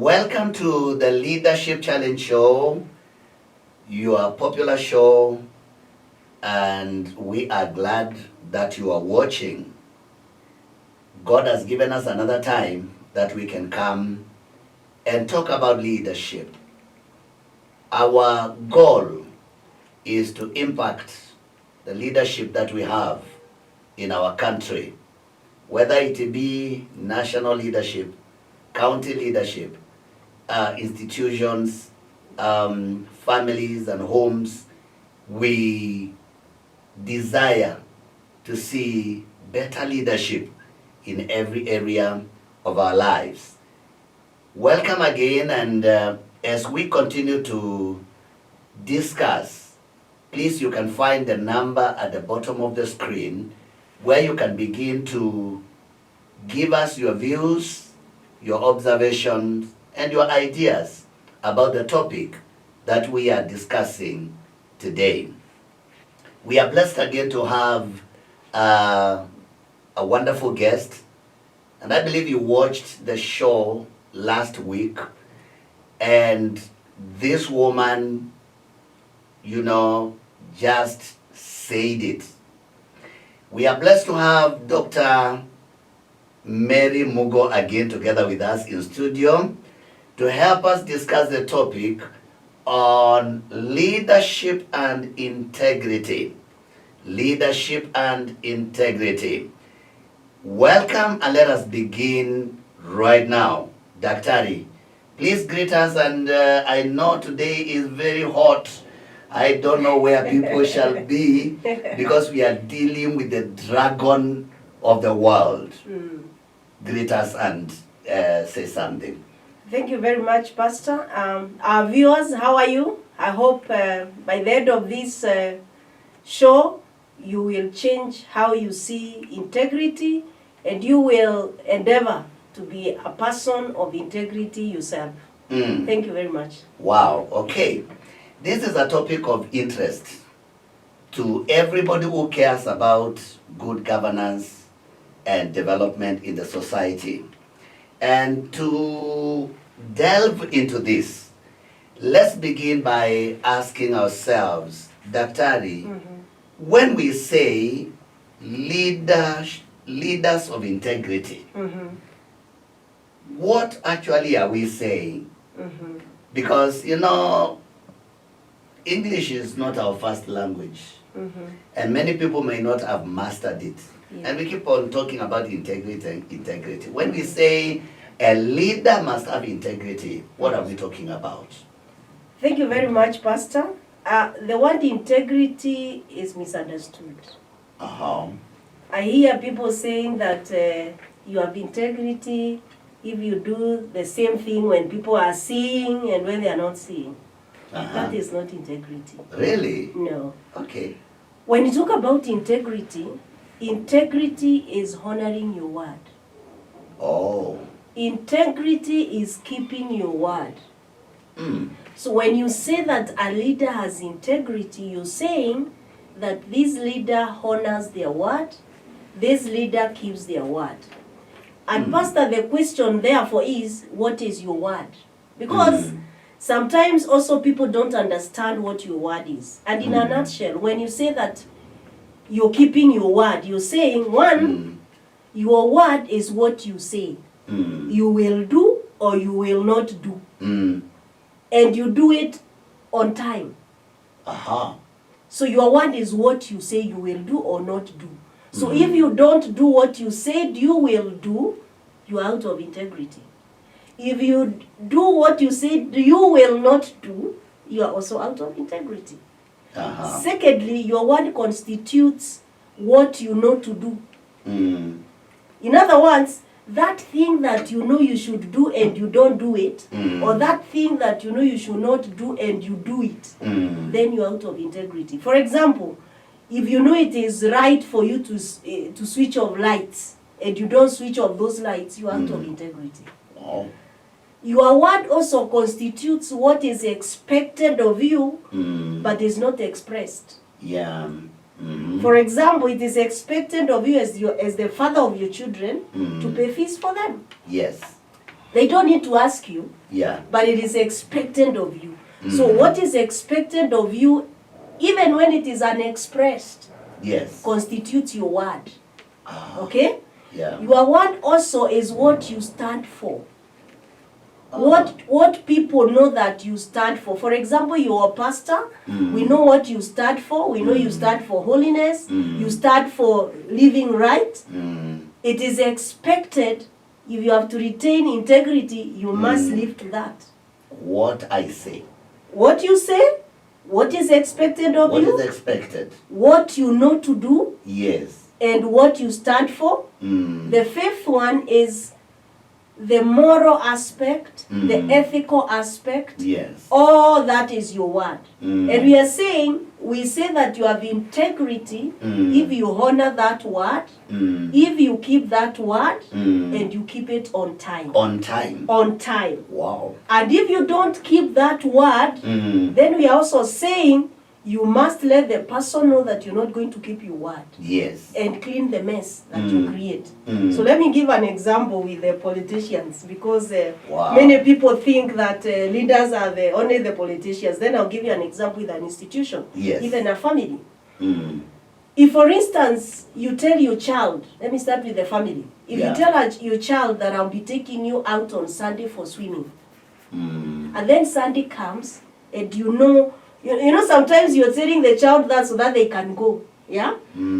Welcome to the Leadership Challenge Show, your popular show, and we are glad that you are watching. God has given us another time that we can come and talk about leadership. Our goal is to impact the leadership that we have in our country, whether it be national leadership, county leadership, institutions, families and homes. We desire to see better leadership in every area of our lives. Welcome again, and as we continue to discuss, please, you can find the number at the bottom of the screen where you can begin to give us your views, your observations, and your ideas about the topic that we are discussing today. We are blessed again to have a wonderful guest, and I believe you watched the show last week, and this woman, just said it. We are blessed to have Dr. Mary Mugo again together with us in studio to help us discuss the topic on leadership and integrity. Leadership and integrity. Welcome, and let us begin right now. Daktari, please greet us, and I know today is very hot. I don't know where people shall be because we are dealing with the dragon of the world. Greet us and say something. Thank you very much, Pastor. Our viewers, how are you? I hope by the end of this show, you will change how you see integrity, and you will endeavor to be a person of integrity yourself. Thank you very much. Wow, okay. This is a topic of interest to everybody who cares about good governance and development in the society. And to delve into this, let's begin by asking ourselves, Daktari, when we say leaders of integrity, what actually are we saying? Because, English is not our first language, and many people may not have mastered it. Yeah. And we keep on talking about integrity. When we say a leader must have integrity, what are we talking about? Thank you very much, Pastor. The word integrity is misunderstood. I hear people saying that you have integrity if you do the same thing when people are seeing and when they are not seeing. That is not integrity. Really? No. Okay. When you talk about integrity, integrity is honoring your word. Oh. Integrity is keeping your word. So when you say that a leader has integrity, you're saying that this leader honors their word, this leader keeps their word. And Pastor, the question therefore is, what is your word? Because sometimes also people don't understand what your word is. And in a nutshell, when you say that you're keeping your word, you're saying, one, your word is what you say. You will do or you will not do. And you do it on time. So your word is what you say you will do or not do. So if you don't do what you said you will do, you are out of integrity. If you do what you said you will not do, you are also out of integrity. Secondly, your word constitutes what you know to do. In other words, that thing that you know you should do and you don't do it, or that thing that you know you should not do and you do it, then you're out of integrity. For example, if you know it is right for you to switch off lights and you don't switch off those lights, you're out of integrity. Your word also constitutes what is expected of you, but is not expressed. Yeah. For example, it is expected of you as the father of your children to pay fees for them. Yes. They don't need to ask you, Yeah. but it is expected of you. So what is expected of you, even when it is unexpressed, Yes. constitutes your word. Ah, Okay? yeah. Your word also is what you stand for. What people know that you stand for. For example, you're a pastor. We know what you stand for. We know you stand for holiness. You stand for living right. It is expected, if you have to retain integrity, you must live to that. What I say. What you say, what is expected of you. What is expected? What you know to do. Yes. And what you stand for. The fifth one is the moral aspect, the ethical aspect. Yes. All that is your word. And we say that you have integrity if you honor that word, if you keep that word, and you keep it on time. On time. On time. Wow. And if you don't keep that word, then we are also saying you must let the person know that you're not going to keep your word. Yes. And clean the mess that you create. So let me give an example with the politicians, because many people think that leaders are only the politicians. Then I'll give you an example with an institution, even a family. If, for instance, you tell your child, let me start with the family. If you tell your child that I'll be taking you out on Sunday for swimming, and then Sunday comes, and you know, sometimes you're telling the child that so that they can go. Yeah.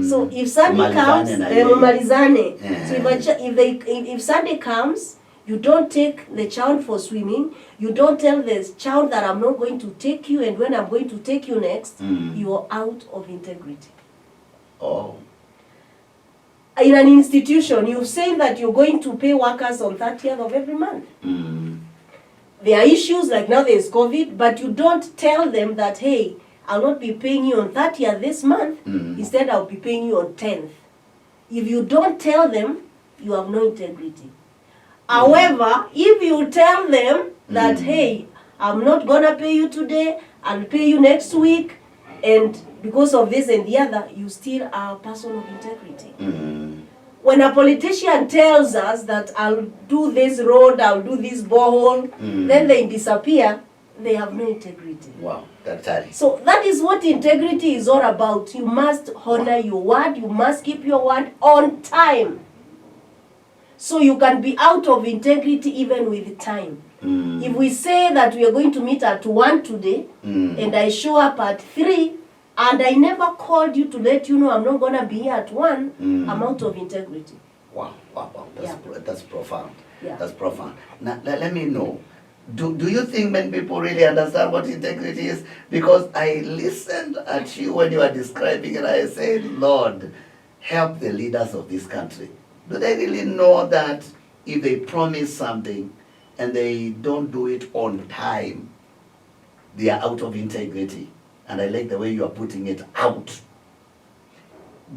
So if Sunday comes, so if Sunday comes, you don't take the child for swimming. You don't tell the child that I'm not going to take you, and when I'm going to take you next, you are out of integrity. Oh. In an institution, you've said that you're going to pay workers on 30th of every month. There are issues, like now there's COVID, but you don't tell them that, hey, I'll not be paying you on 30th this month. Instead, I'll be paying you on 10th. If you don't tell them, you have no integrity. However, if you tell them that, hey, I'm not going to pay you today, I'll pay you next week, and because of this and the other, you still are a person of integrity. When a politician tells us that I'll do this road, I'll do this borehole, then they disappear, they have no integrity. Wow, that's So that is what integrity is all about. You must honor your word, you must keep your word on time. So you can be out of integrity even with time. If we say that we are going to meet at 1 today, and I show up at 3, and I never called you to let you know I'm not going to be here at 1, I'm out of integrity. Wow. That's profound. Yeah. That's profound. Now, let me know. Do you think many people really understand what integrity is? Because I listened at you when you were describing it, I said, Lord, help the leaders of this country. Do they really know that if they promise something and they don't do it on time, they are out of integrity? And I like the way you are putting it, out.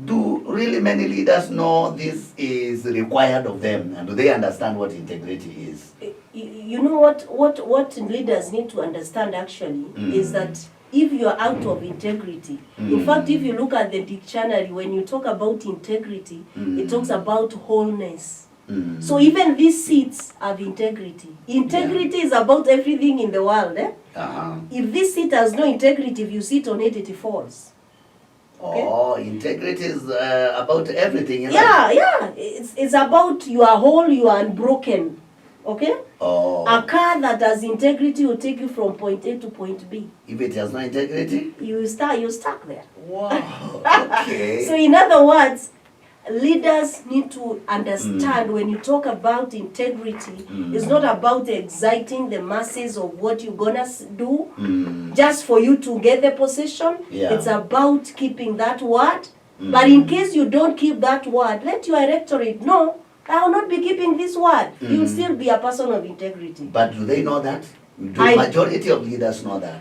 Do really many leaders know this is required of them? And do they understand what integrity is? You know what leaders need to understand actually is that if you are out of integrity, in fact, if you look at the dictionary, when you talk about integrity, it talks about wholeness. So even these seats have integrity. Integrity is about everything in the world. If this seat has no integrity, if you sit on it, it falls. Okay? Oh, integrity is about everything. Yeah. It's about you are whole, you are unbroken. Okay? Oh. A car that has integrity will take you from point A to point B. If it has no integrity? You're stuck there. Wow. Okay. So in other words, leaders need to understand when you talk about integrity, it's not about exciting the masses of what you're gonna do just for you to get the position. It's about keeping that word. But in case you don't keep that word, let your electorate know, I will not be keeping this word. You'll still be a person of integrity. But do they know that? Do majority of leaders know that?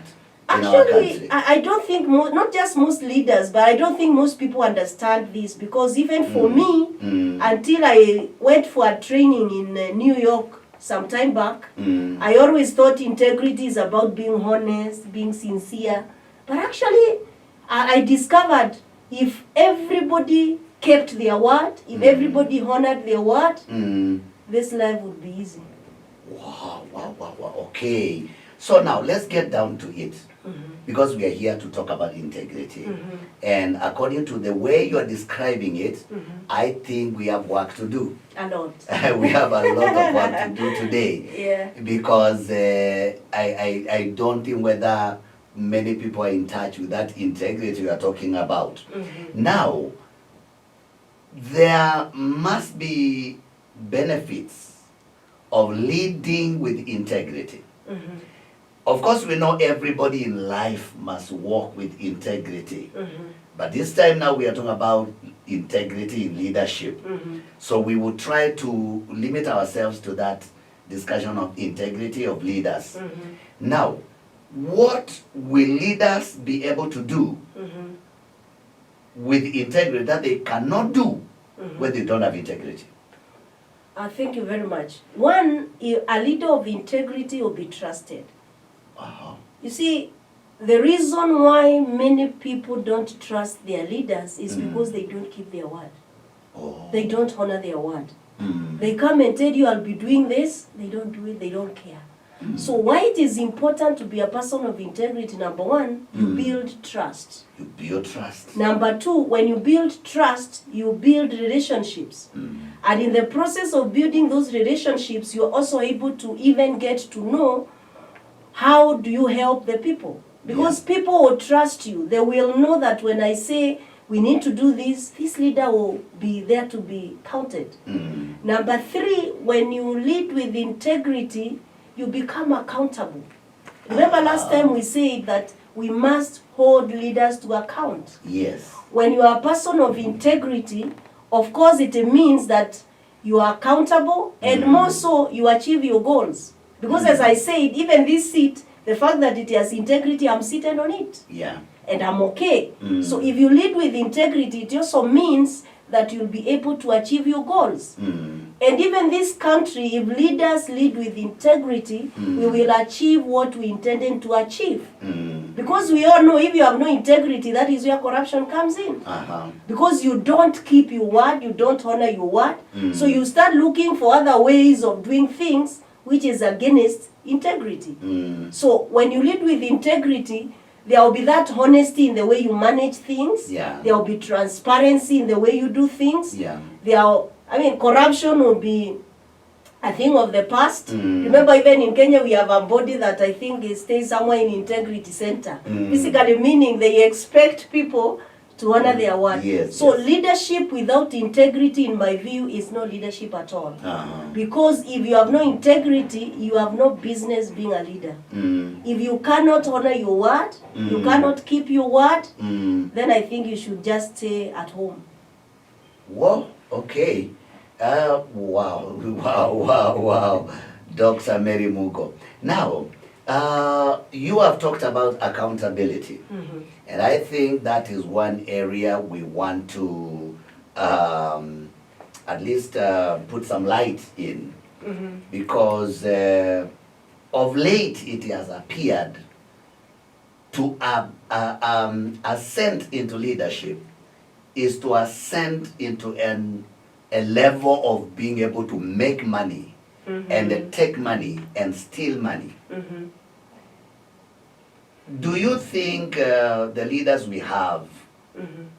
Actually, I don't think, not just most leaders, but I don't think most people understand this, because even for me, until I went for a training in New York some time back, I always thought integrity is about being honest, being sincere. But actually, I discovered if everybody kept their word, if everybody honored their word, this life would be easy. Wow, wow, wow, wow. Okay. So now let's get down to it. Because we are here to talk about integrity. And according to the way you are describing it, I think we have work to do. A lot. We have a lot of work to do today. Yeah. Because I don't think whether many people are in touch with that integrity you are talking about. Now, there must be benefits of leading with integrity. Of course, we know everybody in life must walk with integrity. But this time now we are talking about integrity in leadership. So we will try to limit ourselves to that discussion of integrity of leaders. Now, what will leaders be able to do with integrity that they cannot do when they don't have integrity? Thank you very much. One, a leader of integrity will be trusted. You see, the reason why many people don't trust their leaders is because they don't keep their word. They don't honor their word. They come and tell you, I'll be doing this. They don't do it. They don't care. So why it is important to be a person of integrity, number one, you build trust. You build trust. Number two, when you build trust, you build relationships. And in the process of building those relationships, you're also able to even get to know how do you help the people. Because people will trust you. They will know that when I say we need to do this, this leader will be there to be counted. Number three, when you lead with integrity, you become accountable. Remember last time we said that we must hold leaders to account. Yes. When you are a person of integrity, of course it means that you are accountable and more so you achieve your goals. Because as I said, even this seat, the fact that it has integrity, I'm seated on it. Yeah. And I'm okay. So if you lead with integrity, it also means that you'll be able to achieve your goals. And even this country, if leaders lead with integrity, we will achieve what we intended to achieve. Because we all know if you have no integrity, that is where corruption comes in. Because you don't keep your word, you don't honor your word. So you start looking for other ways of doing things which is against integrity. So when you lead with integrity, there will be that honesty in the way you manage things. Yeah. There will be transparency in the way you do things. Yeah. Corruption will be a thing of the past. Remember, even in Kenya, we have a body that I think stays somewhere in Integrity Center. Basically meaning they expect people to honor their word. So leadership without integrity, in my view, is no leadership at all. Because if you have no integrity, you have no business being a leader. If you cannot honor your word, you cannot keep your word, then I think you should just stay at home. Whoa, okay. Wow. Dr. Mary Mugo. Now, you have talked about accountability. And I think that is one area we want to at least put some light in. Because of late it has appeared to ascend into leadership is to ascend into a level of being able to make money and take money and steal money. Do you think the leaders we have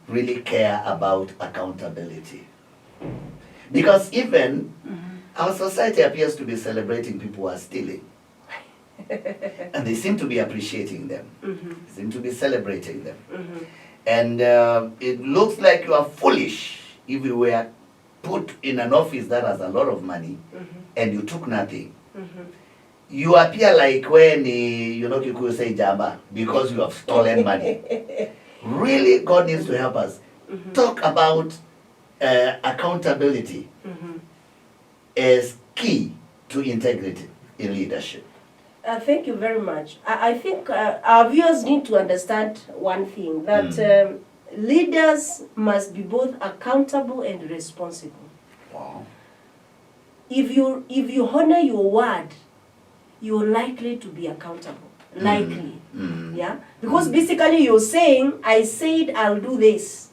really care about accountability? Because even our society appears to be celebrating people who are stealing. And they seem to be appreciating them. They seem to be celebrating them. And it looks like you are foolish if you were put in an office that has a lot of money and you took nothing. You appear like when, Kikuyu say jamba, because you have stolen money. Really, God needs to help us. Talk about accountability as key to integrity in leadership. Thank you very much. I think our viewers need to understand one thing, that leaders must be both accountable and responsible. Wow. If you honor your word, you're likely to be accountable. Likely. Yeah? Because basically you're saying, I said I'll do this.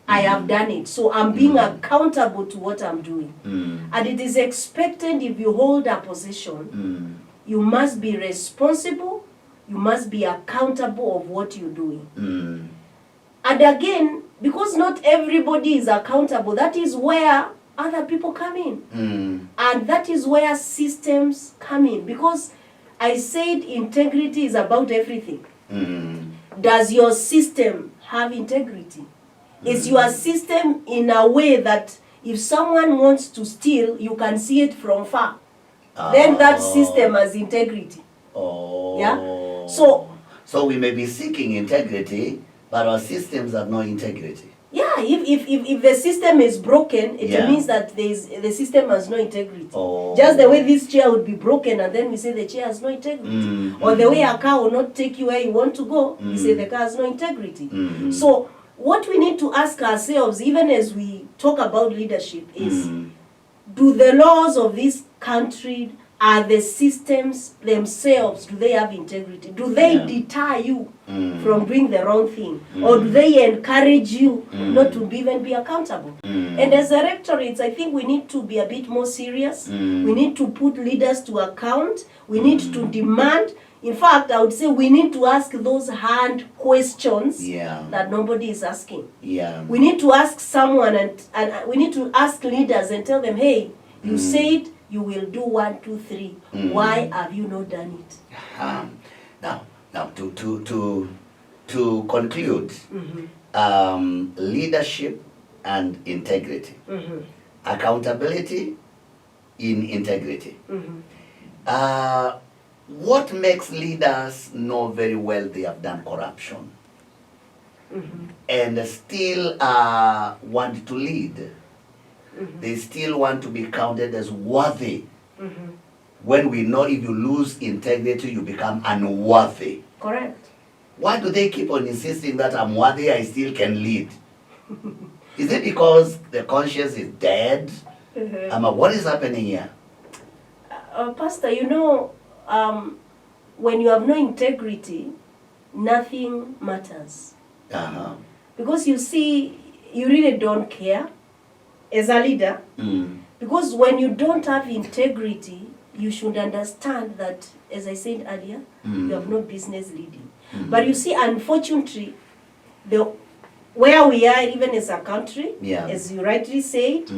I have done it. So I'm being accountable to what I'm doing. And it is expected if you hold a position, you must be responsible, you must be accountable of what you're doing. And again, because not everybody is accountable, that is where other people come in. And that is where systems come in. Because I said integrity is about everything. Does your system have integrity? Is your system in a way that if someone wants to steal, you can see it from far? Then that system has integrity. Yeah? So we may be seeking integrity, but our systems have no integrity. Yeah, if the system is broken, it means that the system has no integrity. Just the way this chair would be broken and then we say the chair has no integrity. Or the way a car will not take you where you want to go, we say the car has no integrity. So what we need to ask ourselves, even as we talk about leadership, is do the laws of this country, are the systems themselves, do they have integrity? Do they deter you from doing the wrong thing? Or do they encourage you not to even be accountable? And as directorates, I think we need to be a bit more serious. We need to put leaders to account. We need to demand. In fact, I would say we need to ask those hard questions that nobody is asking. We need to ask someone and we need to ask leaders and tell them, hey, you said you will do 1, 2, 3. Why have you not done it? Now to conclude, leadership and integrity, accountability in integrity. What makes leaders know very well they have done corruption and still want to lead? They still want to be counted as worthy. When we know if you lose integrity, you become unworthy. Correct. Why do they keep on insisting that I'm worthy, I still can lead? Is it because the conscience is dead? What is happening here? Pastor, you know, when you have no integrity, nothing matters. Because you see, you really don't care as a leader. Because when you don't have integrity, you should understand that, as I said earlier, you have no business leading. But you see, unfortunately, where we are, even as a country, as you rightly said,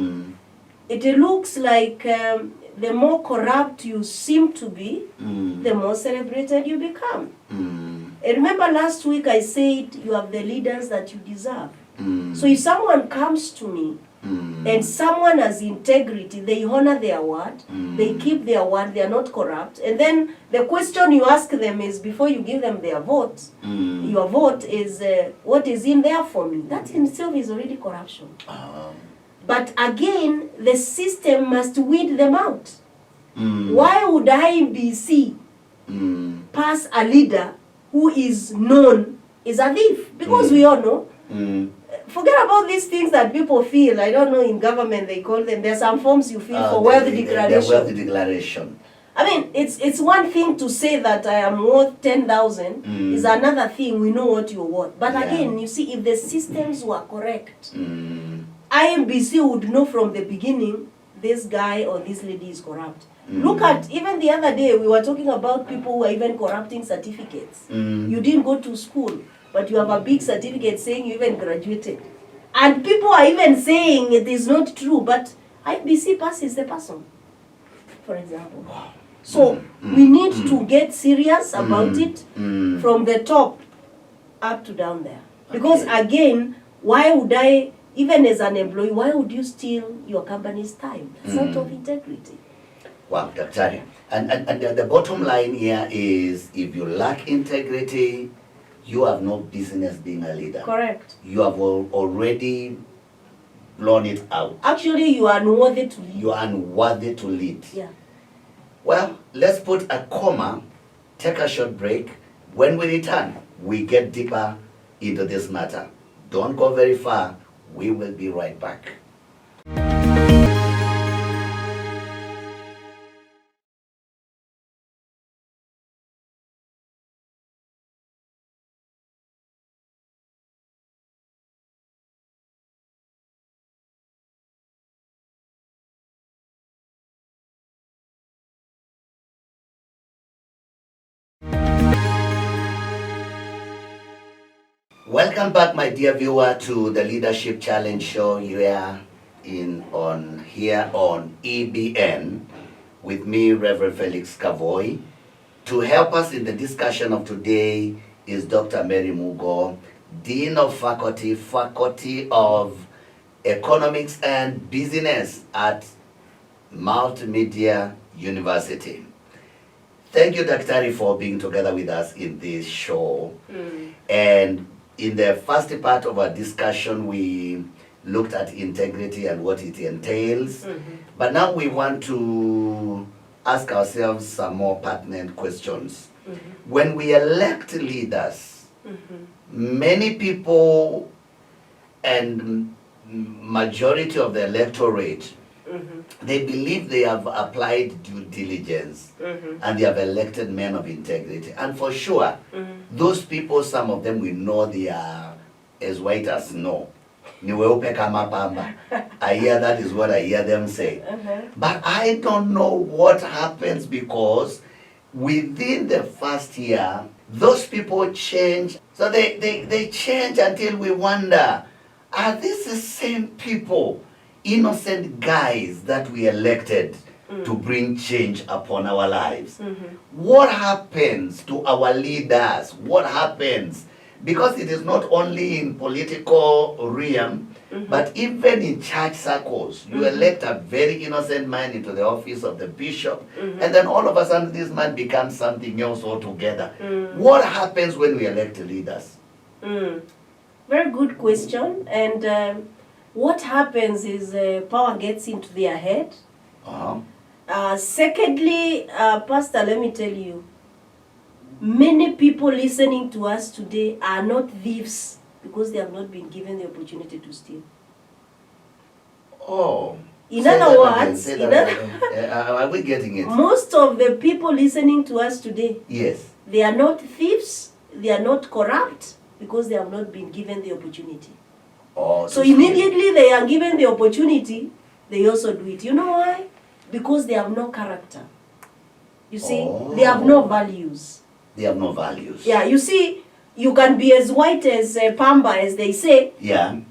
it looks like the more corrupt you seem to be, the more celebrated you become. And remember last week I said you have the leaders that you deserve. So if someone comes to me and someone has integrity, they honor their word, they keep their word, they are not corrupt, and then the question you ask them is, before you give them their vote, your vote is, what is in there for me? That in itself is already corruption. But again, the system must weed them out. Why would IBC pass a leader who is known as a thief? Because we all know. Forget about these things that people feel. I don't know, in government they call them. There are some forms you fill for wealth declaration. Wealth declaration. I mean, it's one thing to say that I am worth 10,000. Is another thing. We know what you're worth. But again, you see, if the systems were correct, IMBC would know from the beginning this guy or this lady is corrupt. Look at, even the other day, we were talking about people who are even corrupting certificates. You didn't go to school, but you have a big certificate saying you even graduated. And people are even saying it is not true, but IBC passes the person, for example. So we need to get serious about it from the top up to down there. Because again, why would I, even as an employee, why would you steal your company's time? That's out of integrity. Wow, Daktari. And the bottom line here is, if you lack integrity, you have no business being a leader. Correct. You have already blown it out. Actually, you are unworthy to lead. You are unworthy to lead. Yeah. Well, let's put a comma, take a short break. When we return, we get deeper into this matter. Don't go very far. We will be right back. Welcome back, my dear viewer, to the Leadership Challenge show here on EBN with me, Reverend Felix Kavoi. To help us in the discussion of today is Dr. Mary Mugo, Dean of Faculty of Economics and Business at Multimedia University. Thank you, Dr. for being together with us in this show. And in the first part of our discussion, we looked at integrity and what it entails. But now we want to ask ourselves some more pertinent questions. When we elect leaders, many people and majority of the electorate, they believe they have applied due diligence and they have elected men of integrity. And for sure, those people, some of them, we know they are as white as snow. I hear that is what I hear them say. But I don't know what happens, because within the first year, those people change. So they change until we wonder, are these the same people, innocent guys that we elected to bring change upon our lives? What happens to our leaders? What happens? Because it is not only in political realm, but even in church circles. You elect a very innocent man into the office of the bishop, and then all of a sudden this man becomes something else altogether. What happens when we elect leaders? Very good question. And what happens is power gets into their head. Secondly, Pastor, let me tell you, many people listening to us today are not thieves because they have not been given the opportunity to steal. In other words, are we getting it? Most of the people listening to us today, yes, they are not thieves, they are not corrupt because they have not been given the opportunity. So immediately they are given the opportunity, they also do it. You know why? Because they have no character. You see, they have no values. They have no values. Yeah, you see, you can be as white as Pamba, as they say. Yeah.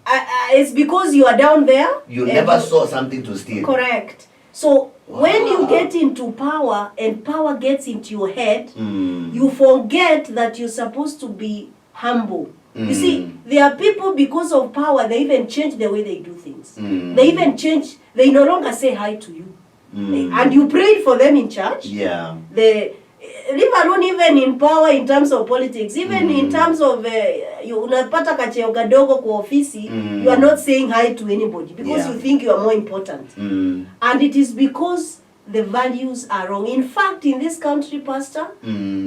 It's because you are down there. You never saw something to steal. Correct. So when you get into power and power gets into your head, you forget that you're supposed to be humble. You see, there are people, because of power, they even change the way they do things. They even change, they no longer say hi to you. And you prayed for them in church. Yeah. Leave alone even in power, in terms of politics, even in terms of unapata kacheo kadogo kwa ofisi, you are not saying hi to anybody because you think you are more important. And it is because the values are wrong. In fact, in this country, Pastor,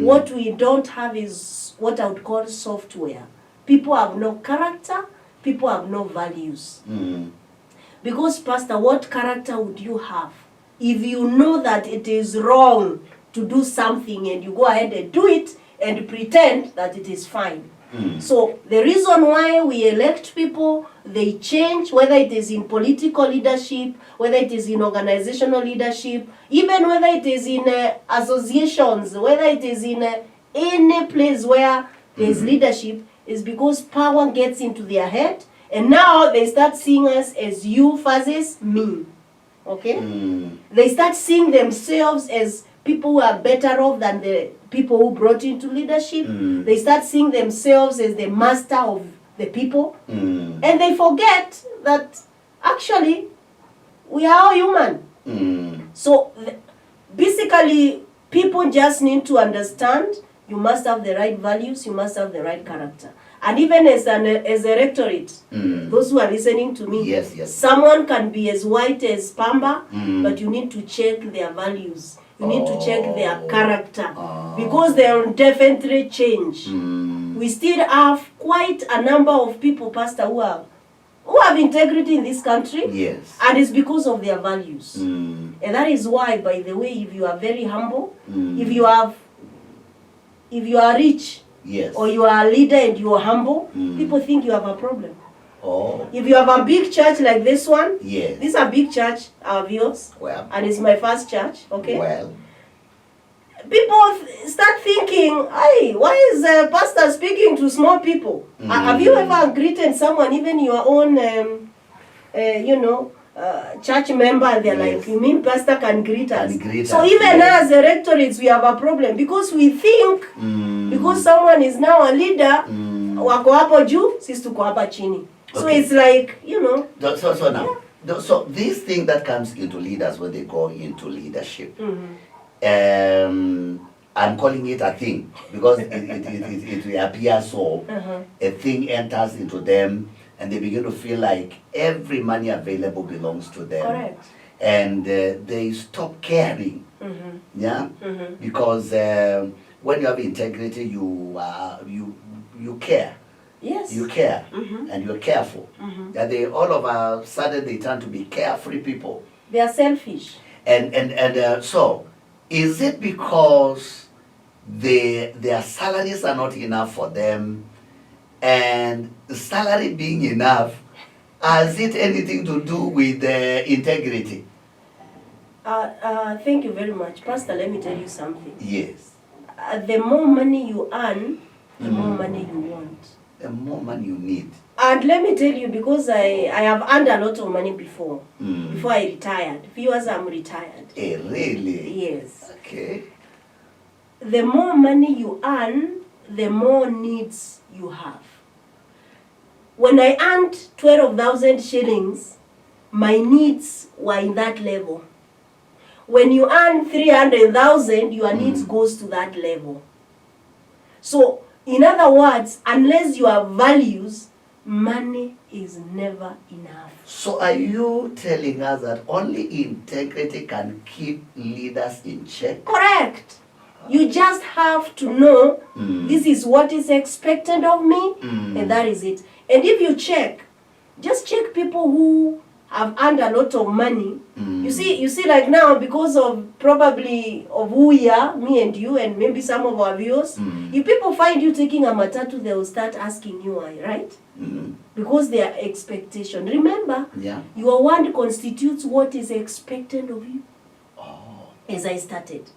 what we don't have is what I would call software. People have no character, people have no values. Because, Pastor, what character would you have if you know that it is wrong to do something and you go ahead and do it and pretend that it is fine? So the reason why we elect people, they change, whether it is in political leadership, whether it is in organizational leadership, even whether it is in associations, whether it is in any place where there is leadership, is because power gets into their head, and now they start seeing us as you versus me. Okay? They start seeing themselves as people who are better off than the people who brought into leadership. They start seeing themselves as the master of the people. And they forget that actually we are all human. So basically, people just need to understand you must have the right values, you must have the right character. And even as a rectorate, those who are listening to me, someone can be as white as Pamba, but you need to check their values. You need to check their character, because they will definitely change. We still have quite a number of people, Pastor, who have integrity in this country, and it's because of their values. And that is why, by the way, if you are very humble, if you are rich, or you are a leader and you are humble, people think you have a problem. If you have a big church like this one, this is a big church, our viewers, and it's my first church, okay? people start thinking, hey, why is a pastor speaking to small people? Have you ever greeted someone, even your own, church member, and they're Yes. like, you mean pastor can greet us? So us, even yes. as electorates, we have a problem because we think because someone is now a leader, wako hapo juu, sisi tuko hapa chini. So Okay. it's like, So now, so this thing that comes into leaders when they go into leadership, I'm calling it a thing because it will appear so. A thing enters into them and they begin to feel like every money available belongs to them. Correct. And they stop caring. Yeah? Because when you have integrity, you care. Yes. You care and you're careful. That they all of a sudden they turn to be carefree people. They are selfish. And so, is it because their salaries are not enough for them, and the salary being enough, has it anything to do with integrity? Thank you very much. Pastor, let me tell you something. Yes. The more money you earn, the more money you want. The more money you need. And let me tell you, because I have earned a lot of money before I retired. Viewers, I'm retired. Really? Yes. Okay. The more money you earn, the more needs you have. When I earned 12,000 shillings, my needs were in that level. When you earn 300,000, your needs goes to that level. So, in other words, unless you have values, money is never enough. So are you telling us that only integrity can keep leaders in check? Correct. You just have to know this is what is expected of me, and that is it. And if you check, just check people who have earned a lot of money. You see, like now, because of probably of who we are, me and you, and maybe some of our viewers, if people find you taking a matatu, they will start asking you why, right? Because their expectation. Remember, your word constitutes what is expected of you. As I started.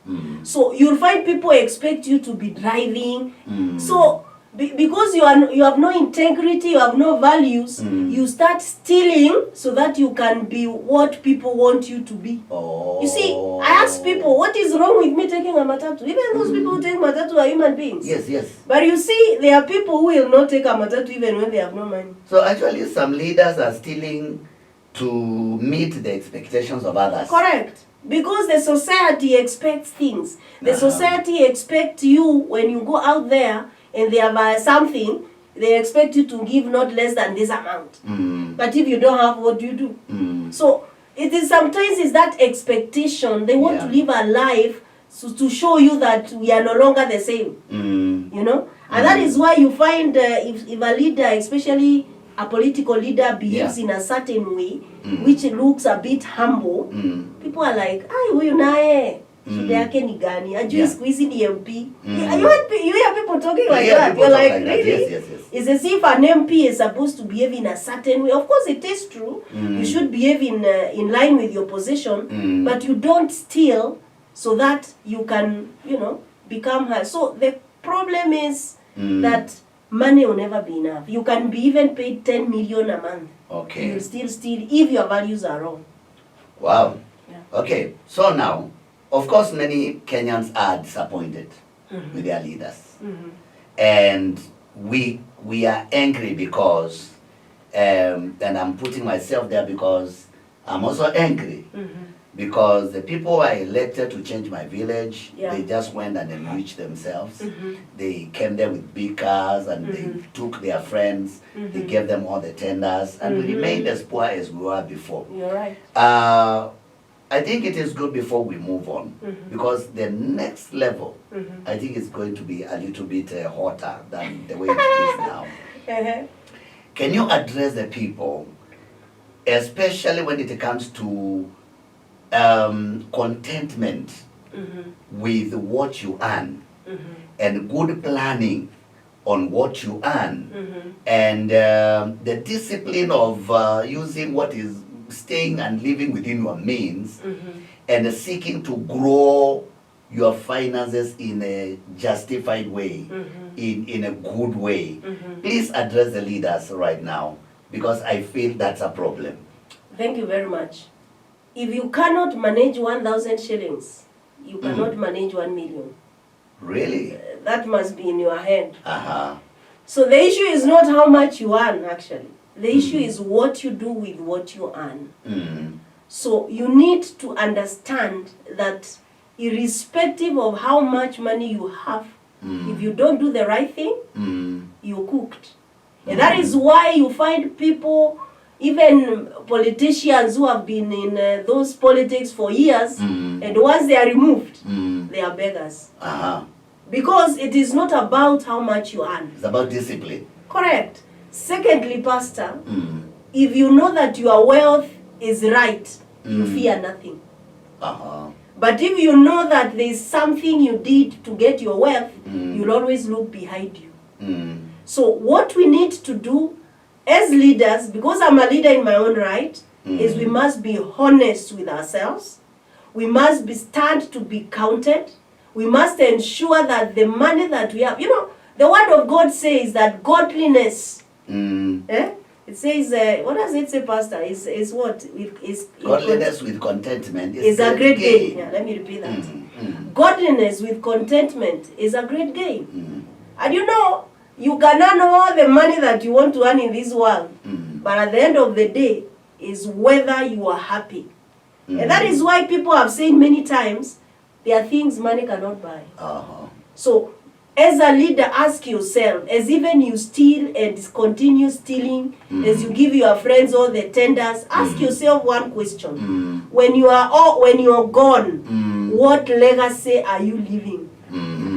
So you'll find people expect you to be driving. So because you have no integrity, you have no values, you start stealing so that you can be what people want you to be. You see, I ask people, what is wrong with me taking a matatu? Even those people who take matatu are human beings. Yes. But you see, there are people who will not take a matatu even when they have no money. So actually some leaders are stealing to meet the expectations of others. Correct. Because the society expects things. The society expects you, when you go out there and they have something, they expect you to give not less than this amount. But if you don't have, what do you do? So it is sometimes is that expectation. They want to live a life to show you that we are no longer the same. You know? And that is why you find if a leader, especially a political leader, behaves in a certain way, which looks a bit humble, people are like, ay, huyu nae, shida yake ni gani? Ajui siku hizi ni MP. You hear people talking like that. You're like, really? Yes. It's as if an MP is supposed to behave in a certain way. Of course, it is true. You should behave in line with your position, but you don't steal so that you can, become her. So the problem is that money will never be enough. You can be even paid 10 million a month. Okay. You'll still steal if your values are wrong. Wow. Yeah. Okay. So now, of course, many Kenyans are disappointed with their leaders. And we are angry because, and I'm putting myself there because I'm also angry. Because the people who are elected to change my village, they just went and enriched themselves. They came there with big cars and they took their friends. They gave them all the tenders and we remained as poor as we were before. You're right. I think it is good before we move on because the next level, I think it's going to be a little bit hotter than the way it is now. Can you address the people, especially when it comes to contentment with what you earn and good planning on what you earn and the discipline of using what is staying and living within your means and seeking to grow your finances in a justified way, in a good way. Please address the leaders right now, because I feel that's a problem. Thank you very much. If you cannot manage 1,000 shillings, you cannot manage 1 million. Really? That must be in your hand. Uh-huh. So the issue is not how much you earn, actually. The issue is what you do with what you earn. So you need to understand that irrespective of how much money you have, if you don't do the right thing, you're cooked. And that is why you find people, even politicians who have been in those politics for years, and once they are removed, they are beggars. Because it is not about how much you earn. It's about discipline. Correct. Secondly, Pastor, if you know that your wealth is right, you fear nothing. But if you know that there is something you did to get your wealth, you'll always look behind you. So what we need to do as leaders, because I'm a leader in my own right, is we must be honest with ourselves. We must stand to be counted. We must ensure that the money that we have, the word of God says that godliness, it says, what does it say, Pastor? Is what? Godliness with contentment is a great gain. Yeah, let me repeat that. Godliness with contentment is a great gain. And you can earn all the money that you want to earn in this world, but at the end of the day, is whether you are happy. And that is why people have said many times, there are things money cannot buy. So, as a leader, ask yourself, as even you steal and continue stealing, as you give your friends all the tenders, ask yourself one question. When you are gone, what legacy are you leaving?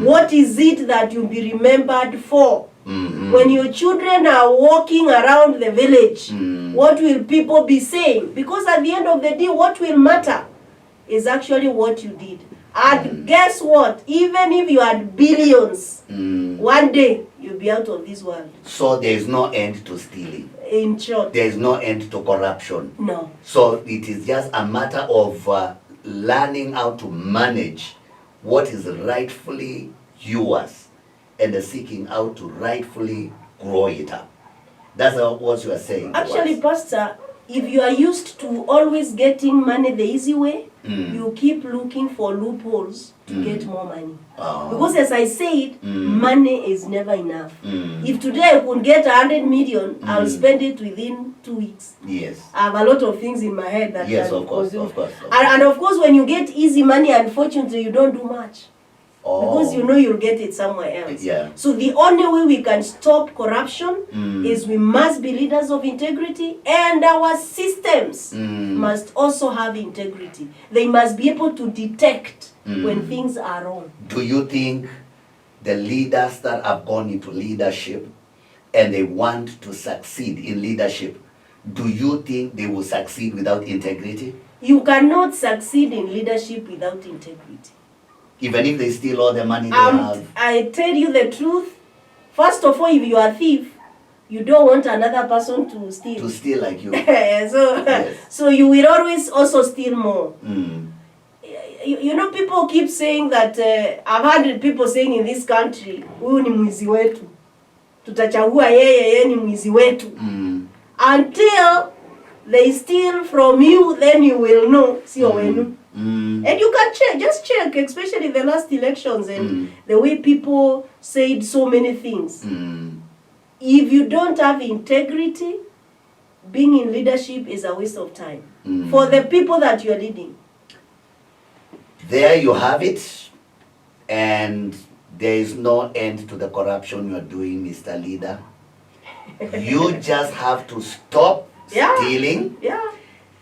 What is it that you'll be remembered for? When your children are walking around the village, what will people be saying? Because at the end of the day, what will matter is actually what you did. And guess what? Even if you had billions, one day you'll be out of this world. So there is no end to stealing. In short. There is no end to corruption. No. So it is just a matter of learning how to manage what is rightfully yours and seeking how to rightfully grow it up. That's what you are saying. Actually, Pastor, if you are used to always getting money the easy way, you keep looking for loopholes to get more money. Because as I said, money is never enough. If today I could get 100 million, I'll spend it within 2 weeks. Yes. I have a lot of things in my head that yes, can of course, consume. of course. And of course, when you get easy money, unfortunately, you don't do much. Because you'll get it somewhere else. Yeah. So the only way we can stop corruption is we must be leaders of integrity, and our systems must also have integrity. They must be able to detect when things are wrong. Do you think the leaders that have gone into leadership and they want to succeed in leadership, do you think they will succeed without integrity? You cannot succeed in leadership without integrity. Even if they steal all the money they have? I tell you the truth. First of all, if you are a thief, you don't want another person to steal. To steal like you. So you will always also steal more. People keep saying that, I've heard people saying in this country, huyu ni mwizi wetu. Tutachagua yeye ni mwizi wetu. Until they steal from you, then you will know. Sio wenu. And you can just check, especially the last elections and the way people said so many things. If you don't have integrity, being in leadership is a waste of time for the people that you are leading. There you have it, and there is no end to the corruption you are doing, Mr. Leader. You just have to stop stealing.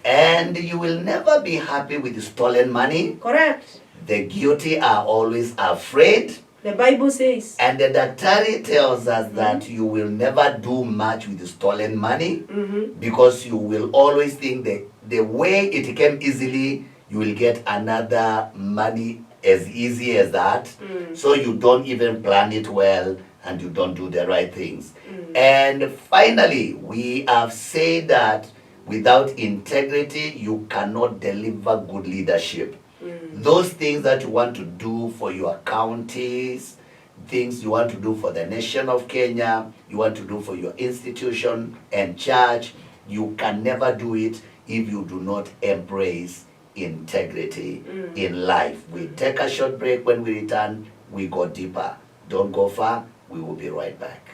And you will never be happy with stolen money. Correct. The guilty are always afraid. The Bible says. And the Daktari tells us that you will never do much with stolen money because you will always think that the way it came easily, you will get another money as easy as that. So you don't even plan it well and you don't do the right things. And finally, we have said that without integrity, you cannot deliver good leadership. Those things that you want to do for your counties, things you want to do for the nation of Kenya, you want to do for your institution and church, you can never do it if you do not embrace integrity in life. We take a short break. When we return, we go deeper. Don't go far. We will be right back.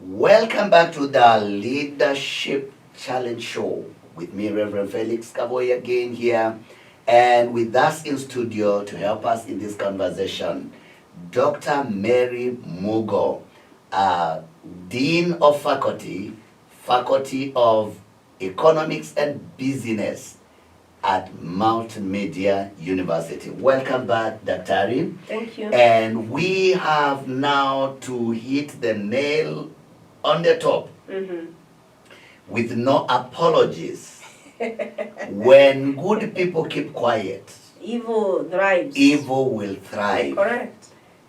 Welcome back to the Leadership Challenge Show with me, Reverend Felix Kavoi, again here, and with us in studio to help us in this conversation, Dr. Mary Mugo, Dean of Faculty of Economics and Business at Multimedia University. Welcome back, Dr. Thank you. And we have now to hit the nail on the top with no apologies. When good people keep quiet, Evil thrives. evil will thrive. Correct.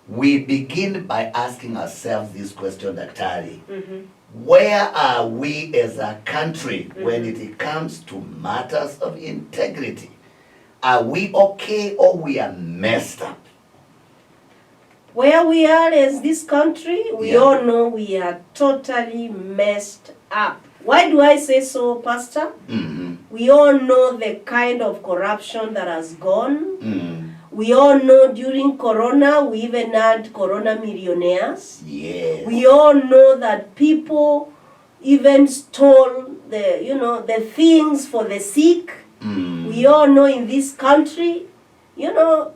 We begin by asking ourselves this question, Daktari. Where are we as a country when it comes to matters of integrity? Are we okay or we are messed up? Where we are as this country, we Yeah. all know we are totally messed up. Why do I say so, Pastor? We all know the kind of corruption that has gone. We all know during Corona, we even had Corona millionaires. Yes. We all know that people even stole the things for the sick. We all know in this country,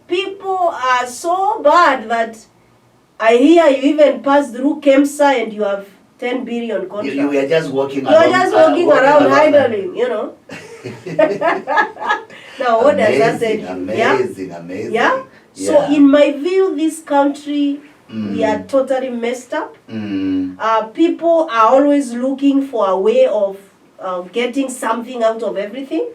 people are so bad that I hear you even pass through KEMSA and you have 10 billion contract. You were just walking You're around. just walking around idling, Now, what does that say? Amazing. Yeah? So, in my view, this country, we are totally messed up. People are always looking for a way of getting something out of everything.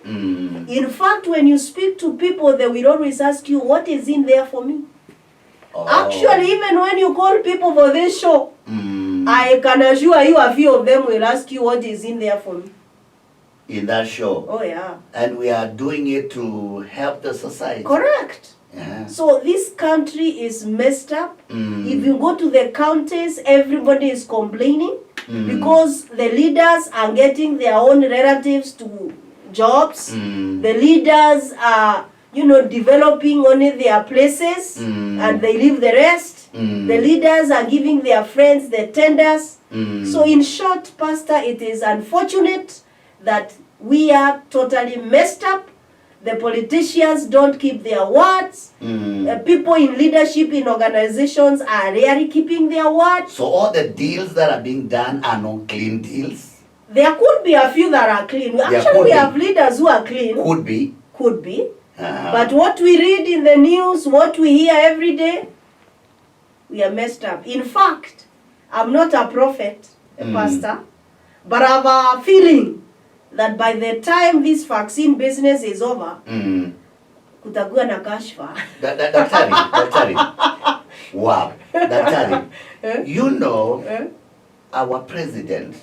In fact, when you speak to people, they will always ask you, what is in there for me? Actually, even when you call people for this show, I can assure you a few of them will ask you what is in there for me. In that show. Oh, yeah. And we are doing it to help the society. Correct. Yeah. So this country is messed up. If you go to the counties, everybody is complaining because the leaders are getting their own relatives to jobs. The leaders are, developing only their places and they leave the rest. The leaders are giving their friends the tenders. So in short, Pastor, it is unfortunate that we are totally messed up. The politicians don't keep their words. People in leadership in organizations are rarely keeping their words. So all the deals that are being done are not clean deals? There could be a few that are clean. Actually, we have leaders who are clean. Could be. Could be. But what we read in the news, what we hear every day, we are messed up. In fact, I'm not a prophet, a pastor, but I have a feeling that by the time this vaccine business is over, kutakuwa na kashfa. Daktari. Wow. Daktari. Our president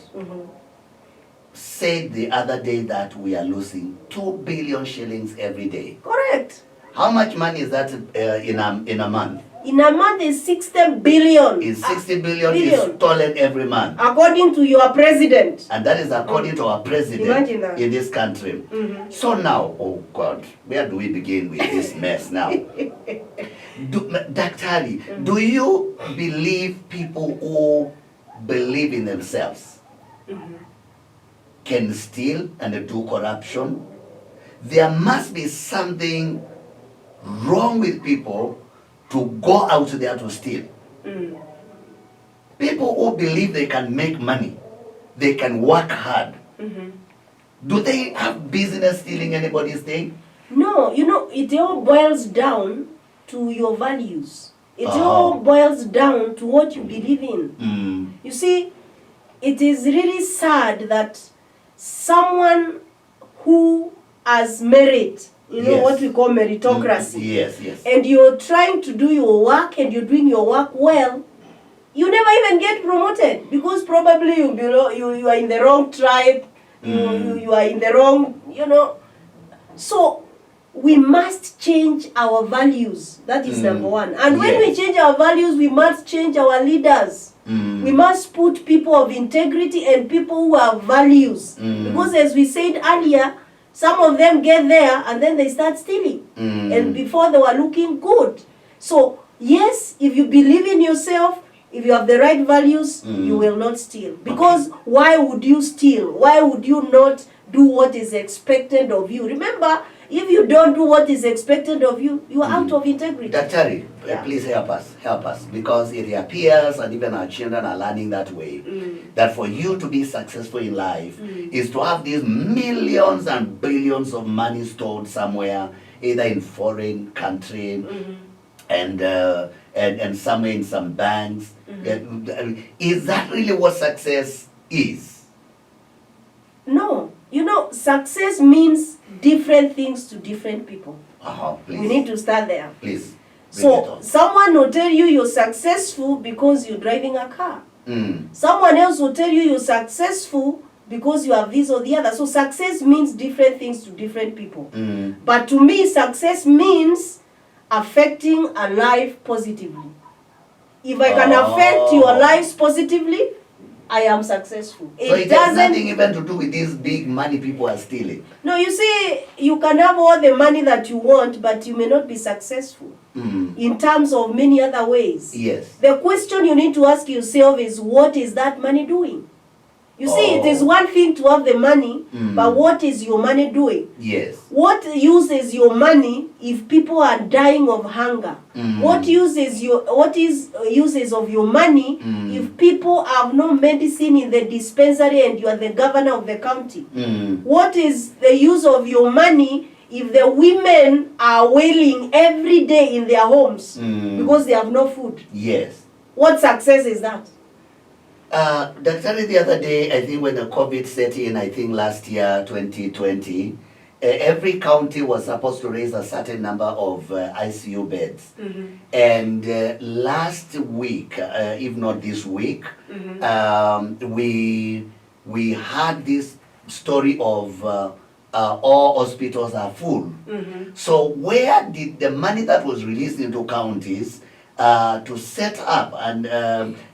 said the other day that we are losing 2 billion shillings every day. Correct. How much money is that in a month? In a month is 60 billion. Is 60 billion is stolen every month. According to your president. And that is according to our president. Imagine that. In this country. So now, oh God, where do we begin with this mess now? Daktari, do you believe people who believe in themselves can steal and do corruption? There must be something wrong with people to go out there to steal. People who believe they can make money, they can work hard. Do they have business stealing anybody's thing? No, it all boils down to your values. It all boils down to what you believe in. You see, it is really sad that someone who has merit, Yes. what we call meritocracy, Yes, yes. and you're trying to do your work and you're doing your work well, you never even get promoted because probably you are in the wrong tribe, you are in the wrong, So we must change our values. That is number one. And when we change our values, we must change our leaders. We must put people of integrity and people who have values. Because as we said earlier, some of them get there and then they start stealing. And before they were looking good. So yes, if you believe in yourself, if you have the right values, you will not steal. Because why would you steal? Why would you not do what is expected of you? Remember, if you don't do what is expected of you, you are out of integrity. Daktari, please help us. Because it appears, and even our children are learning that way, that for you to be successful in life is to have these millions and billions of money stored somewhere, either in foreign country, and somewhere in some banks. Is that really what success is? No. Success means different things to different people. Please. We need to start there. Please. So, someone will tell you you're successful because you're driving a car. Someone else will tell you you're successful because you have this or the other. So, success means different things to different people. But to me, success means affecting a life positively. If I can affect your lives positively, I am successful. So it has nothing even to do with these big money people are stealing. No, you see, you can have all the money that you want, but you may not be successful in terms of many other ways. Yes. The question you need to ask yourself is, what is that money doing? You see, it is one thing to have the money, but what is your money doing? Yes. What uses your money if people are dying of hunger? What is uses of your money if people have no medicine in the dispensary and you are the governor of the county? What is the use of your money if the women are wailing every day in their homes because they have no food? Yes. What success is that? Daktari, the other day, I think when the COVID set in, I think last year, 2020, every county was supposed to raise a certain number of ICU beds. And last week, if not this week, we had this story of all hospitals are full. So where did the money that was released into counties to set up an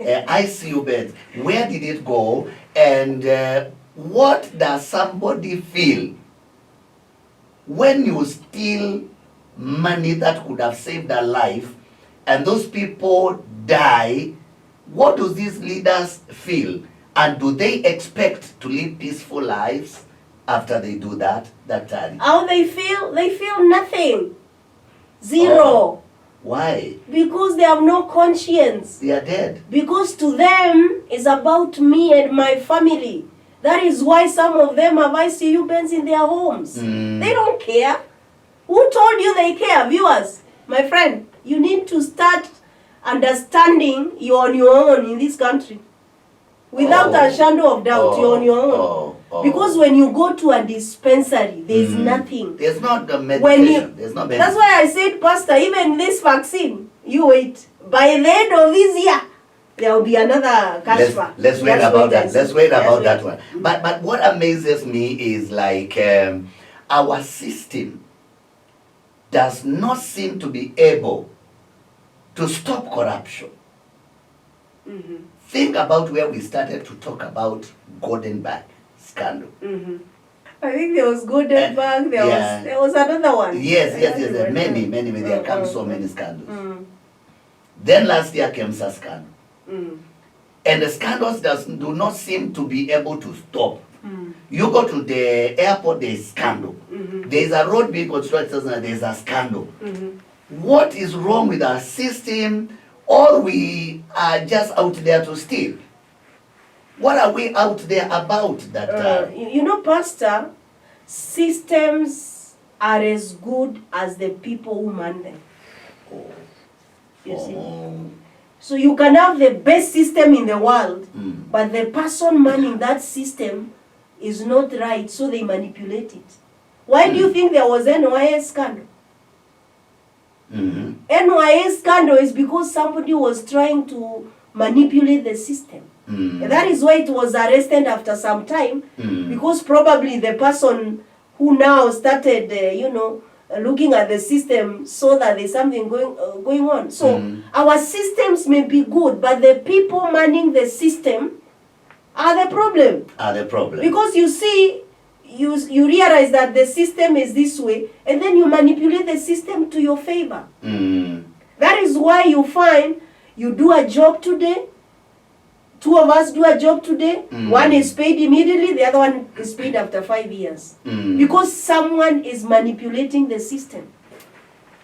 ICU bed, where did it go, and what does somebody feel when you steal money that could have saved their life and those people die? What do these leaders feel, and do they expect to live peaceful lives after they do that? How they feel? They feel nothing. Zero. Why? Because they have no conscience. They are dead. Because to them, it's about me and my family. That is why some of them have ICU beds in their homes. They don't care. Who told you they care? Viewers, my friend, you need to start understanding you're on your own in this country. Without a shadow of doubt, you're on your own. Because when you go to a dispensary, there's nothing. There's not the medication. There's no medicine. That's why I said, Pastor, even this vaccine, you wait. By the end of this year, there will be another cash back. Let's wait about that. Let's wait about that one. But what amazes me is like our system does not seem to be able to stop corruption. Think about where we started to talk about Goldenberg scandal. I think there was Goldenberg, there was another one. Yes, many. There come so many scandals. Then last year came a scandal. And the scandals do not seem to be able to stop. You go to the airport, there is scandal. There is a road being constructed, and there is a scandal. What is wrong with our system? Or we are just out there to steal? What are we out there about that time? Pastor, systems are as good as the people who man them. You see? So you can have the best system in the world, but the person manning that system is not right, so they manipulate it. Why do you think there was NYS scandal? NYS scandal is because somebody was trying to manipulate the system. And that is why it was arrested after some time, because probably the person who now started, looking at the system saw that there's something going on. So our systems may be good, but the people manning the system are the problem. Because you see, you realize that the system is this way, and then you manipulate the system to your favor. That is why you find you do a job today, two of us do a job today, one is paid immediately, the other one is paid after 5 years. Because someone is manipulating the system.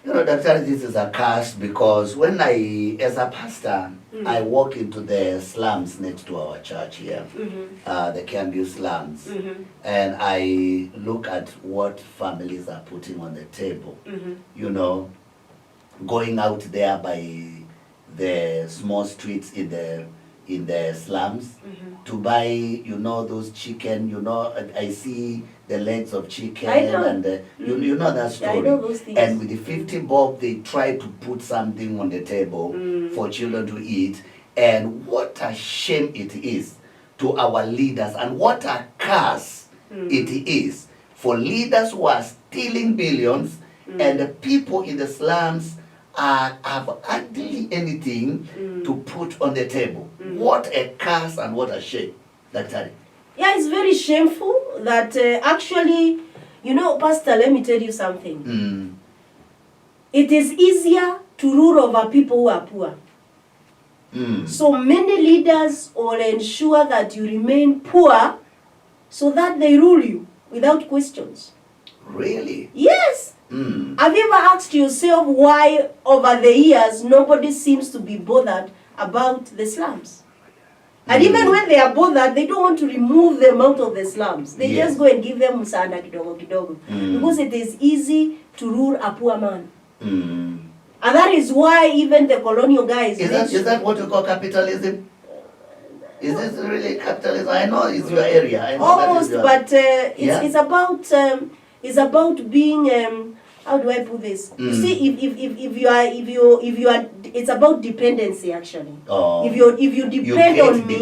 You know, Dr. This is a curse, because when as a pastor, I walk into the slums next to our church here, the Kiambu slums, and I look at what families are putting on the table. You know, going out there by the small streets in the slums to buy, you know, those chicken, you know, I see the legs of chicken, and you know that story. I know those things. And with the 50 bob, they try to put something on the table for children to eat. And what a shame it is to our leaders, and what a curse it is for leaders who are stealing billions, and the people in the slums have hardly anything to put on the table. What a curse and what a shame. Dr. Yeah, it's very shameful that actually, you know, Pastor, let me tell you something. It is easier to rule over people who are poor. So many leaders will ensure that you remain poor so that they rule you without questions. Really? Yes. Have you ever asked yourself why over the years nobody seems to be bothered about the slums? And even when they are bothered, they don't want to remove them out of the slums. They just go and give them musanda kidogo kidogo. Because it is easy to rule a poor man. And that is why even the colonial guys... Is that what you call capitalism? Is this really capitalism? I know it's your area. I know almost, that is your... but it's about being... how do I put this? You see, if you are, it's about dependency actually. If you depend on me,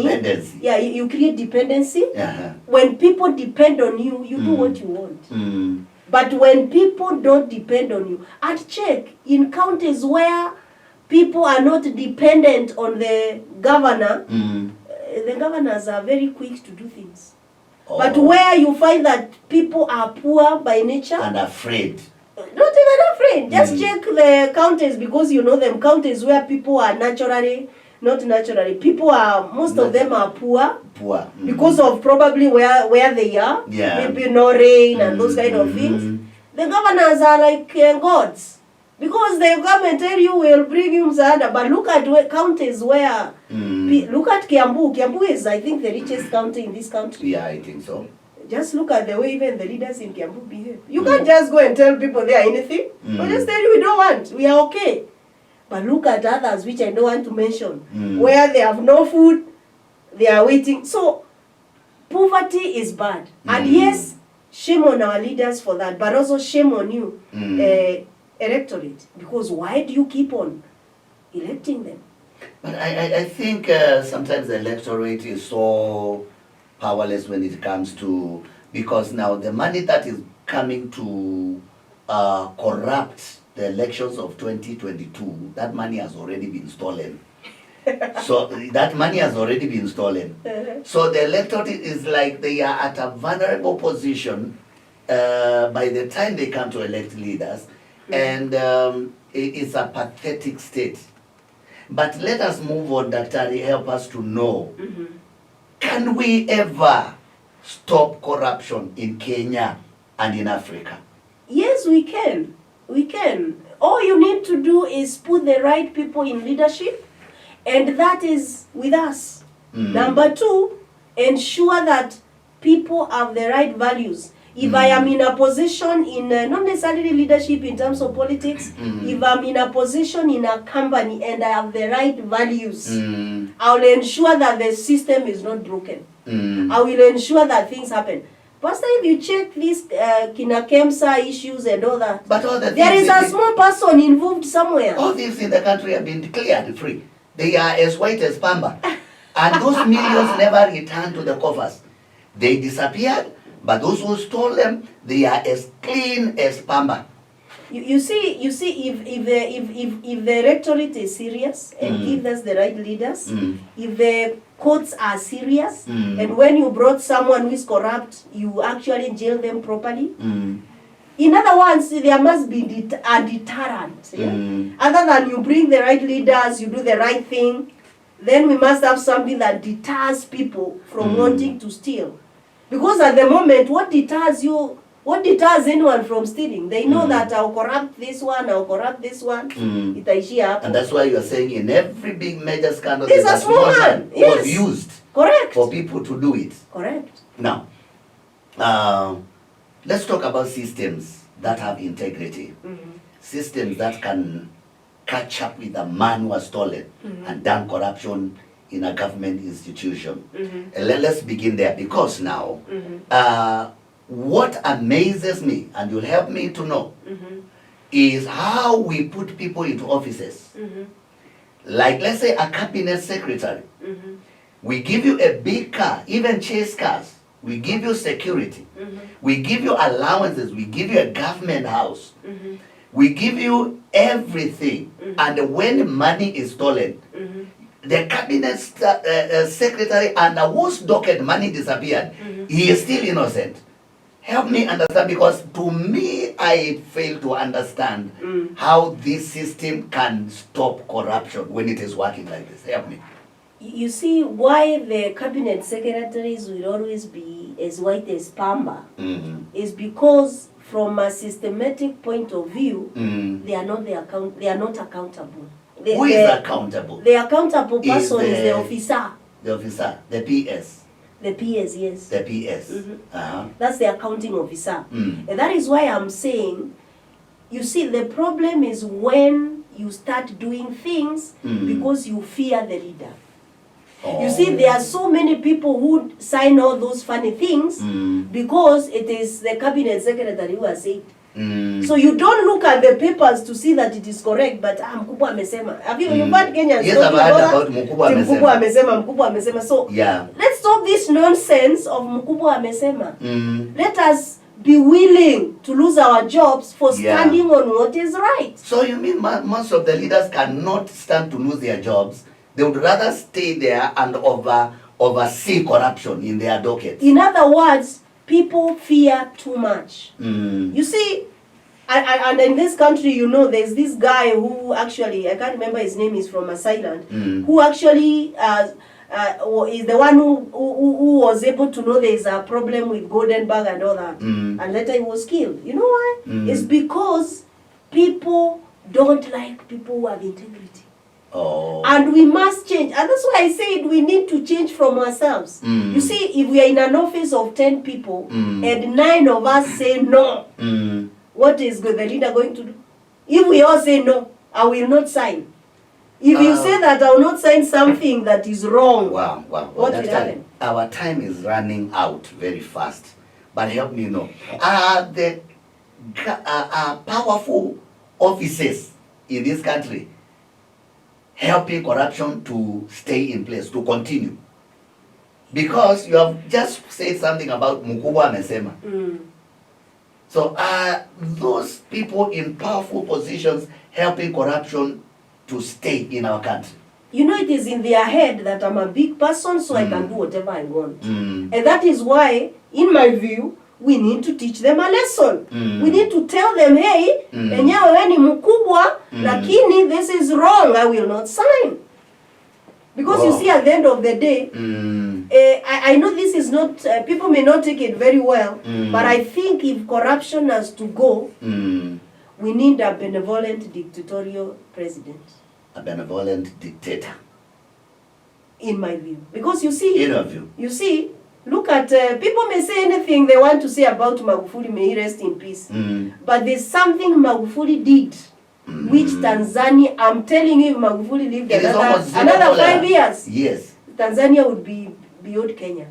you create dependency. When people depend on you, you do what you want. But when people don't depend on you, and check in counties where people are not dependent on the governor, the governors are very quick to do things. But where you find that people are poor by nature and afraid. Not even afraid. Just check the counties, because you know them counties where people are people are, most of them are poor. Because of probably where they are. Maybe no rain and those kind of things. The governors are like gods. Because the government tell you will bring you msaada. But look at counties where, look at Kiambu. Kiambu is, I think, the richest county in this country. Yeah, I think so. Just look at the way even the leaders in Kiambu behave. You can't just go and tell people they are anything. Or just tell you we don't want, we are okay. But look at others, which I don't want to mention, where they have no food, they are waiting. So, poverty is bad. And yes, shame on our leaders for that, but also shame on you, electorate. Because why do you keep on electing them? But I think sometimes the electorate is so powerless when it comes to, because now the money that is coming to corrupt the elections of 2022, that money has already been stolen. So that money has already been stolen. So the electorate is like they are at a vulnerable position by the time they come to elect leaders, and it's a pathetic state. But let us move on, Dr. Help us to know. Can we ever stop corruption in Kenya and in Africa? Yes, we can. We can. All you need to do is put the right people in leadership, and that is with us. Number two, ensure that people have the right values. If I am in a position in, not necessarily leadership in terms of politics, if I'm in a position in a company and I have the right values, I will ensure that the system is not broken. I will ensure that things happen. Pastor, if you check these Kina Kemsa issues and all that, but all there is a small person involved somewhere. All things in the country have been declared free. They are as white as pamba. And those millions never returned to the coffers. They disappeared, but those who stole them, they are as clean as pamba. You see, if the electorate is serious and give us the right leaders, if the courts are serious, and when you brought someone who is corrupt, you actually jail them properly. In other words, there must be a deterrent. Yeah? Other than you bring the right leaders, you do the right thing, then we must have something that deters people from wanting to steal. Because at the moment, what deters you? What deters anyone from stealing? They know that I'll corrupt this one, I'll corrupt this one. And that's why you are saying in every big major scandal, there's a small man was used correct for people to do it. Correct. Now, let's talk about systems that have integrity. Systems that can catch up with a man who has stolen and done corruption in a government institution. And let's begin there, because now, what amazes me, and you'll help me to know, is how we put people into offices. Like, let's say, a cabinet secretary. We give you a big car, even chase cars. We give you security. We give you allowances. We give you a government house. We give you everything. And when money is stolen, the cabinet secretary and whose docket money disappeared, he is still innocent. Help me understand, because to me, I fail to understand how this system can stop corruption when it is working like this. Help me. You see, why the cabinet secretaries will always be as white as pamba is because, from a systematic point of view, they are not accountable. Who is accountable? The accountable person is the officer. The officer, the PS. The PS, yes. The PS. That's the accounting officer. And that is why I'm saying, you see, the problem is when you start doing things because you fear the leader. You see, there are so many people who sign all those funny things because it is the cabinet secretary who has said. So you don't look at the papers to see that it is correct, but Mkubwa amesema. Have you heard Kenyans yes, talking about Mkubwa amesema? Mkubwa amesema. So yeah, let's stop this nonsense of Mkubwa amesema. Let us be willing to lose our jobs for standing on what is right. So you mean most of the leaders cannot stand to lose their jobs? They would rather stay there and oversee corruption in their dockets. In other words, people fear too much. You see, and in this country, you know, there's this guy who actually, I can't remember his name, is from a island, who actually is the one who was able to know there's a problem with Goldenberg and all that. And later he was killed. You know why? It's because people don't like people who have integrity. And we must change. And that's why I said we need to change from ourselves. You see, if we are in an office of 10 people and 9 of us say no, what is the leader going to do? If we all say no, I will not sign. If you say that I will not sign something that is wrong, what will happen? Our time is running out very fast. But help me know. Are the powerful offices in this country helping corruption to stay in place, to continue? Because you have just said something about Mkubwa amesema. So are those people in powerful positions helping corruption to stay in our country? You know, it is in their head that I'm a big person, so I can do whatever I want. And that is why, in my view, we need to teach them a lesson. We need to tell them, hey, enyewe ni mkubwa, lakini this is wrong, I will not sign. Because you see, at the end of the day, I know this is not, people may not take it very well, but I think if corruption has to go, we need a benevolent dictatorial president. A benevolent dictator. In my view. Because you see, in your view, you see, Look at, people may say anything they want to say about Magufuli, may he rest in peace. But there's something Magufuli did, which Tanzania, I'm telling you, if Magufuli lived another 5 years, yes, Tanzania would be beyond Kenya.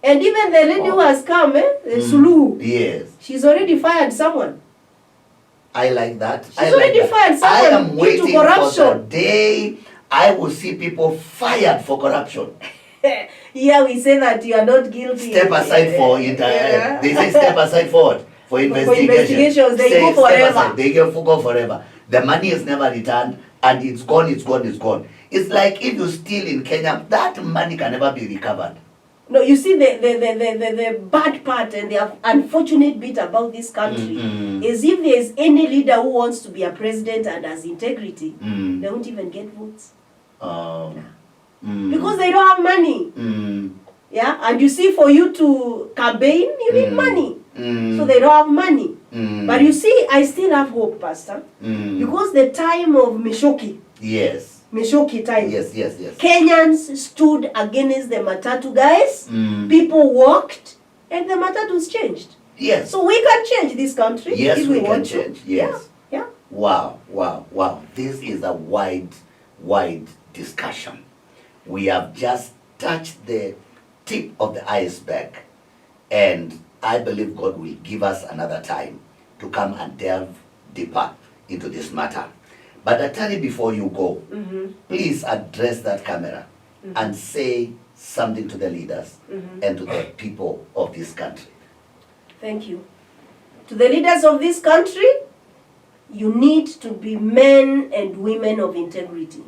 And even the lady who has come, Suluhu, yes, she's already fired someone. I like that. She's already fired someone. I am waiting for the day I will see people fired for corruption. Yeah, we say that you are not guilty. Step aside for it. They say step aside for what? For investigations. They go forever. They go forever. The money is never returned, and it's gone, it's gone, it's gone. It's like if you steal in Kenya, that money can never be recovered. No, you see, the bad part and the unfortunate bit about this country is if there is any leader who wants to be a president and has integrity, they won't even get votes. Because they don't have money. Yeah, and you see, for you to campaign, you need money. So they don't have money. But you see, I still have hope, Pastor. Because the time of Mishoki. Yes. Mishoki time. Yes. Kenyans stood against the Matatu guys. People walked, and the Matatus changed. Yes. So we can change this country. Yes, if we want can change. To. Yes. Yeah. Wow. This is a wide discussion. We have just touched the tip of the iceberg, and I believe God will give us another time to come and delve deeper into this matter. But Atari, before you go, please address that camera and say something to the leaders and to the people of this country. Thank you. To the leaders of this country, you need to be men and women of integrity.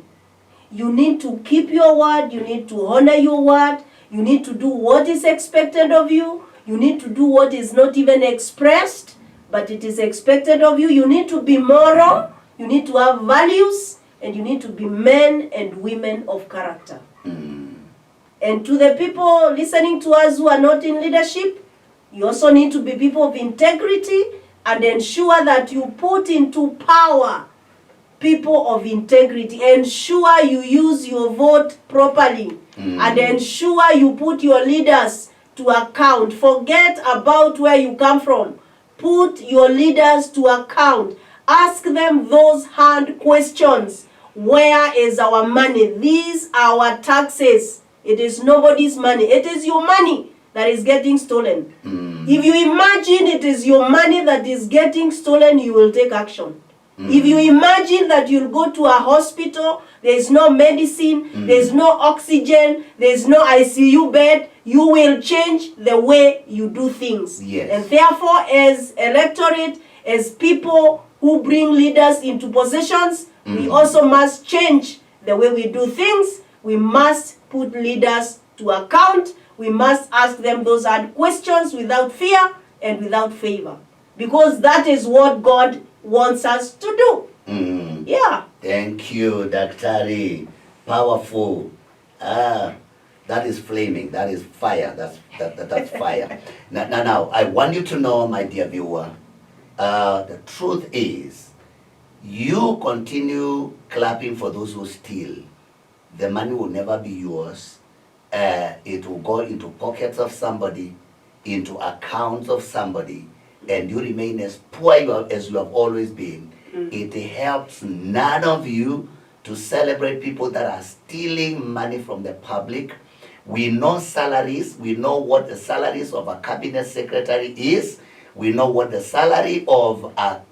You need to keep your word. You need to honor your word. You need to do what is expected of you. You need to do what is not even expressed, but it is expected of you. You need to be moral. You need to have values. And you need to be men and women of character. And to the people listening to us who are not in leadership, you also need to be people of integrity and ensure that you put into power people of integrity. Ensure you use your vote properly and ensure you put your leaders to account. Forget about where you come from. Put your leaders to account. Ask them those hard questions. Where is our money? These are our taxes. It is nobody's money. It is your money that is getting stolen. If you imagine it is your money that is getting stolen, you will take action. If you imagine that you'll go to a hospital, there is no medicine, there is no oxygen, there is no ICU bed, you will change the way you do things. Yes. And therefore, as electorate, as people who bring leaders into positions, we also must change the way we do things. We must put leaders to account. We must ask them those hard questions without fear and without favor. Because that is what God wants us to do. Yeah. Thank you, Daktari. Powerful. That is flaming. That is fire. That's fire. Now, I want you to know, my dear viewer, the truth is, you continue clapping for those who steal. The money will never be yours. It will go into pockets of somebody, into accounts of somebody, and you remain as poor as you have always been. It helps none of you to celebrate people that are stealing money from the public. We know salaries. We know what the salaries of a cabinet secretary is. We know what the salary of a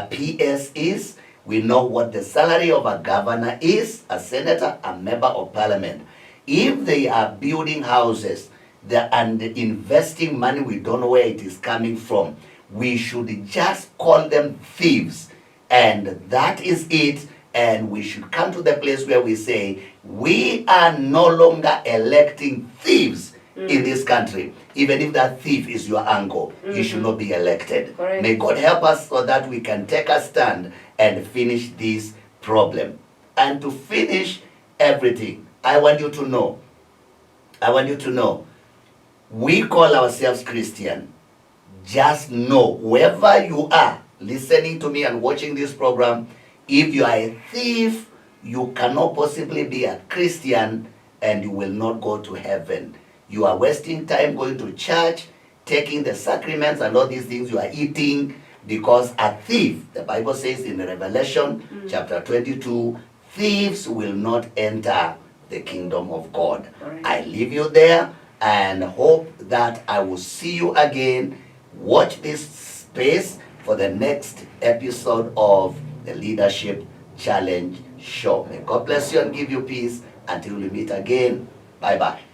PS is. We know what the salary of a governor is, a senator, a member of parliament. If they are building houses and investing money, we don't know where it is coming from. We should just call them thieves. And that is it. And we should come to the place where we say, we are no longer electing thieves in this country. Even if that thief is your uncle, he should not be elected. Correct. May God help us so that we can take a stand and finish this problem. And to finish everything, I want you to know, we call ourselves Christian. Just know, wherever you are listening to me and watching this program, if you are a thief, you cannot possibly be a Christian and you will not go to heaven. You are wasting time going to church, taking the sacraments and all these things. You are eating because a thief, the Bible says in Revelation chapter 22, thieves will not enter the kingdom of God. Alright. I leave you there and hope that I will see you again. Watch this space for the next episode of the Leadership Challenge Show. May God bless you and give you peace until we meet again. Bye-bye.